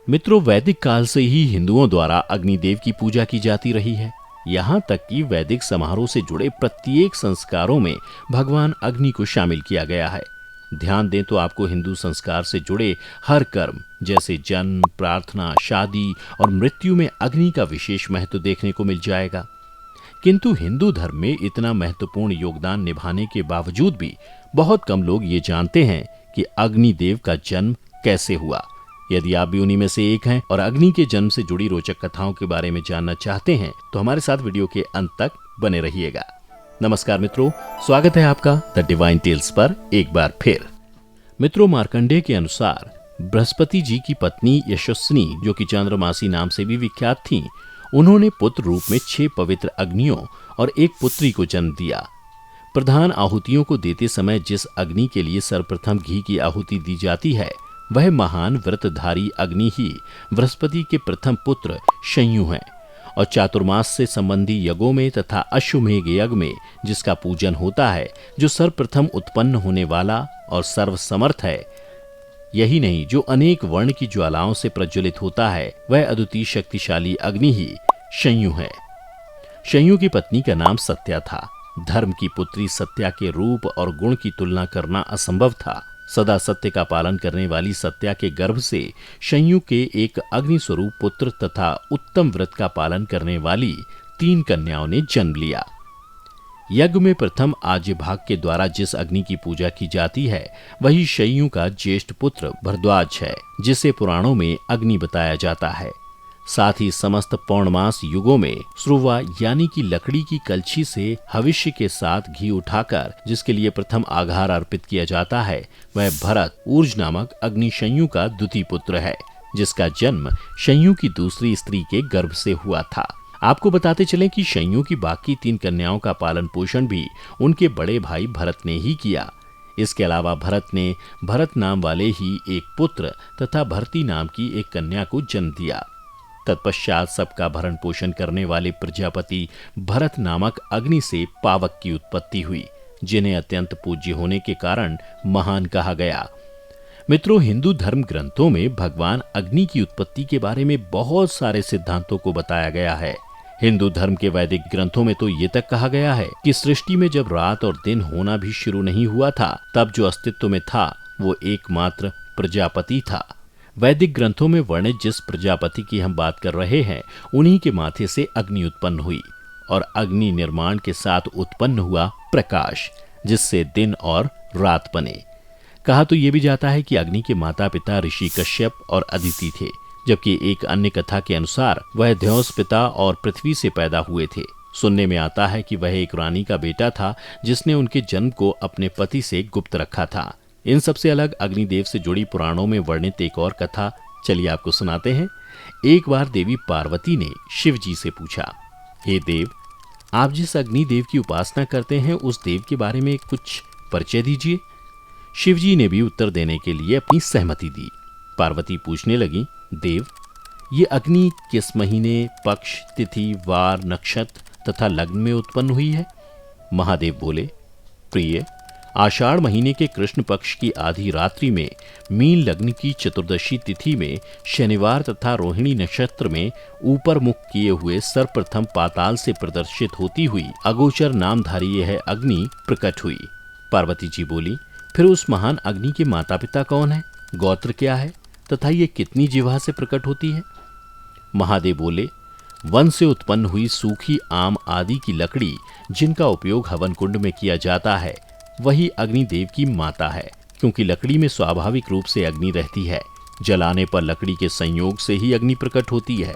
मित्रों, वैदिक काल से ही हिंदुओं द्वारा अग्निदेव की पूजा की जाती रही है। यहाँ तक कि वैदिक समारोह से जुड़े प्रत्येक संस्कारों में भगवान अग्नि को शामिल किया गया है। ध्यान दें तो आपको हिंदू संस्कार से जुड़े हर कर्म जैसे जन्म, प्रार्थना, शादी और मृत्यु में अग्नि का विशेष महत्व देखने को मिल जाएगा। किंतु हिंदू धर्म में इतना महत्वपूर्ण योगदान निभाने के बावजूद भी बहुत कम लोग ये जानते हैं कि अग्निदेव का जन्म कैसे हुआ। यदि आप भी उन्हीं में से एक हैं और अग्नि के जन्म से जुड़ी रोचक कथाओं के बारे में जानना चाहते हैं तो हमारे साथ वीडियो के अंत तक बने रहिएगा। नमस्कार मित्रों, स्वागत है आपका द डिवाइन टेल्स पर एक बार फिर। मित्रों, मार्कंडेय के अनुसार बृहस्पति जी की पत्नी यशस्विनी, जो कि चंद्रमासी नाम से भी विख्यात थीं, उन्होंने पुत्र रूप में 6 पवित्र अग्नियों और एक पुत्री को जन्म दिया। प्रधान आहुतियों को देते समय जिस अग्नि के लिए सर्वप्रथम घी की आहुति दी जाती है, वह महान व्रतधारी अग्नि ही बृहस्पति के प्रथम पुत्र शंयु हैं और चातुर्मास से संबंधी यज्ञों में तथा अश्वमेघ यज्ञ में जिसका पूजन होता है, जो सर्वप्रथम उत्पन्न होने वाला और सर्वसमर्थ है, यही नहीं जो अनेक वर्ण की ज्वालाओं से प्रज्वलित होता है, वह अद्वितीय शक्तिशाली अग्नि ही शंयु है। शंयु की पत्नी का नाम सत्या था। धर्म की पुत्री सत्या के रूप और गुण की तुलना करना असंभव था। सदा सत्य का पालन करने वाली सत्या के गर्भ से शंयु के एक अग्नि स्वरूप पुत्र तथा उत्तम व्रत का पालन करने वाली 3 कन्याओं ने जन्म लिया। यज्ञ में प्रथम आज्य भाग के द्वारा जिस अग्नि की पूजा की जाती है, वही शंयु का ज्येष्ठ पुत्र भरद्वाज है, जिसे पुराणों में अग्नि बताया जाता है। साथ ही समस्त पौर्णमास युगों में श्रुवा यानी कि लकड़ी की कलछी से हविष्य के साथ घी उठाकर जिसके लिए प्रथम आघार अर्पित किया जाता है, वह भरत ऊर्ज नामक अग्नि शंयु का द्वितीय पुत्र है, जिसका जन्म शंयु की दूसरी स्त्री के गर्भ से हुआ था। आपको बताते चलें कि शंयु की बाकी 3 कन्याओं का पालन पोषण भी उनके बड़े भाई भरत ने ही किया। इसके अलावा भरत ने भरत नाम वाले ही एक पुत्र तथा भरती नाम की एक कन्या को जन्म दिया। तत्पश्चात सबका भरण पोषण करने वाले प्रजापति भरत नामक अग्नि से पावक की उत्पत्ति हुई, जिन्हें अत्यंत पूज्य होने के कारण महान कहा गया। मित्रों, हिंदू धर्म ग्रंथों में भगवान अग्नि की उत्पत्ति के बारे में बहुत सारे सिद्धांतों को बताया गया है। हिंदू धर्म के वैदिक ग्रंथों में तो ये तक कहा गया है कि सृष्टि में जब रात और दिन होना भी शुरू नहीं हुआ था, तब जो अस्तित्व में था वो एकमात्र प्रजापति था। वैदिक ग्रंथों में वर्णित जिस प्रजापति की हम बात कर रहे हैं, उन्हीं के माथे से अग्नि उत्पन्न हुई और अग्नि निर्माण के साथ उत्पन्न हुआ प्रकाश, जिससे दिन और रात बने। कहा तो ये भी जाता है कि अग्नि के माता पिता ऋषि कश्यप और अदिति थे, जबकि एक अन्य कथा के अनुसार वह ध्योस पिता और पृथ्वी से पैदा हुए थे। सुनने में आता है कि वह एक रानी का बेटा था, जिसने उनके जन्म को अपने पति से गुप्त रखा था। इन सबसे अलग अग्निदेव से जुड़ी पुराणों में वर्णित एक और कथा चलिए आपको सुनाते हैं। एक बार देवी पार्वती ने शिव जी से पूछा, हे देव, आप जिस अग्निदेव की उपासना करते हैं, उस देव के बारे में कुछ परिचय दीजिए। शिव जी ने भी उत्तर देने के लिए अपनी सहमति दी। पार्वती पूछने लगी, देव, ये अग्नि किस महीने, पक्ष, तिथि, वार, नक्षत्र तथा लग्न में उत्पन्न हुई है? महादेव बोले, प्रिय, आषाढ़ महीने के कृष्ण पक्ष की आधी रात्रि में मीन लग्न की चतुर्दशी तिथि में शनिवार तथा रोहिणी नक्षत्र में ऊपर मुख किए हुए सर्वप्रथम पाताल से प्रदर्शित होती हुई अगोचर नामधारी यह अग्नि प्रकट हुई। पार्वती जी बोली, फिर उस महान अग्नि के माता पिता कौन है, गोत्र क्या है तथा ये कितनी जिह्वा से प्रकट होती है? महादेव बोले, वन से उत्पन्न हुई सूखी आम आदि की लकड़ी जिनका उपयोग हवन कुंड में किया जाता है, वही अग्निदेव की माता है, क्योंकि लकड़ी में स्वाभाविक रूप से अग्नि रहती है। जलाने पर लकड़ी के संयोग से ही अग्नि प्रकट होती है।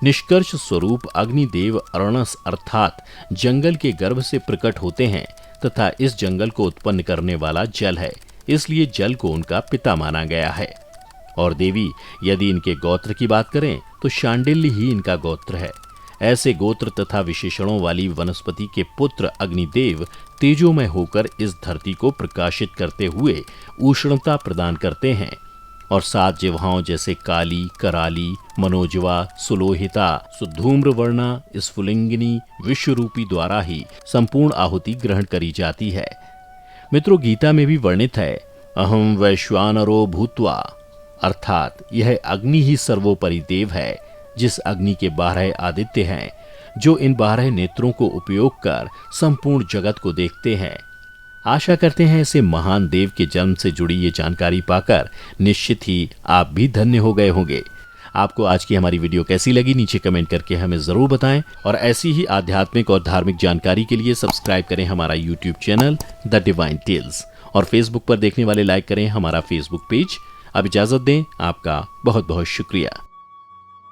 निष्कर्ष स्वरूप अग्निदेव अरणस अर्थात जंगल के गर्भ से प्रकट होते हैं तथा इस जंगल को उत्पन्न करने वाला जल है, इसलिए जल को उनका पिता माना गया है। और देवी, यदि इनके गोत्र की बात करें तो शांडिल्य ही इनका गोत्र है। ऐसे गोत्र तथा विशेषणों वाली वनस्पति के पुत्र अग्निदेव तेजोमय होकर इस धरती को प्रकाशित करते हुए उष्णता प्रदान करते हैं और 7 जिह्वाओं जैसे काली, कराली, मनोजवा, सुलोहिता, सुधूम्रवर्णा, स्फुलिंगिनी, विश्वरूपी द्वारा ही संपूर्ण आहुति ग्रहण करी जाती है। मित्रों, गीता में भी वर्णित है, अहम वैश्वानरो भूत्वा अर्थात यह अग्नि ही सर्वोपरि देव है, जिस अग्नि के 12 आदित्य हैं, जो इन 12 नेत्रों को उपयोग कर संपूर्ण जगत को देखते हैं। आशा करते हैं ऐसे महान देव के जन्म से जुड़ी ये जानकारी पाकर निश्चित ही आप भी धन्य हो गए होंगे। आपको आज की हमारी वीडियो कैसी लगी, नीचे कमेंट करके हमें जरूर बताएं और ऐसी ही आध्यात्मिक और धार्मिक जानकारी के लिए सब्सक्राइब करें हमारा YouTube channel the divine tales और फेसबुक पर देखने वाले लाइक करें हमारा फेसबुक पेज। अब इजाजत दें, आपका बहुत बहुत शुक्रिया।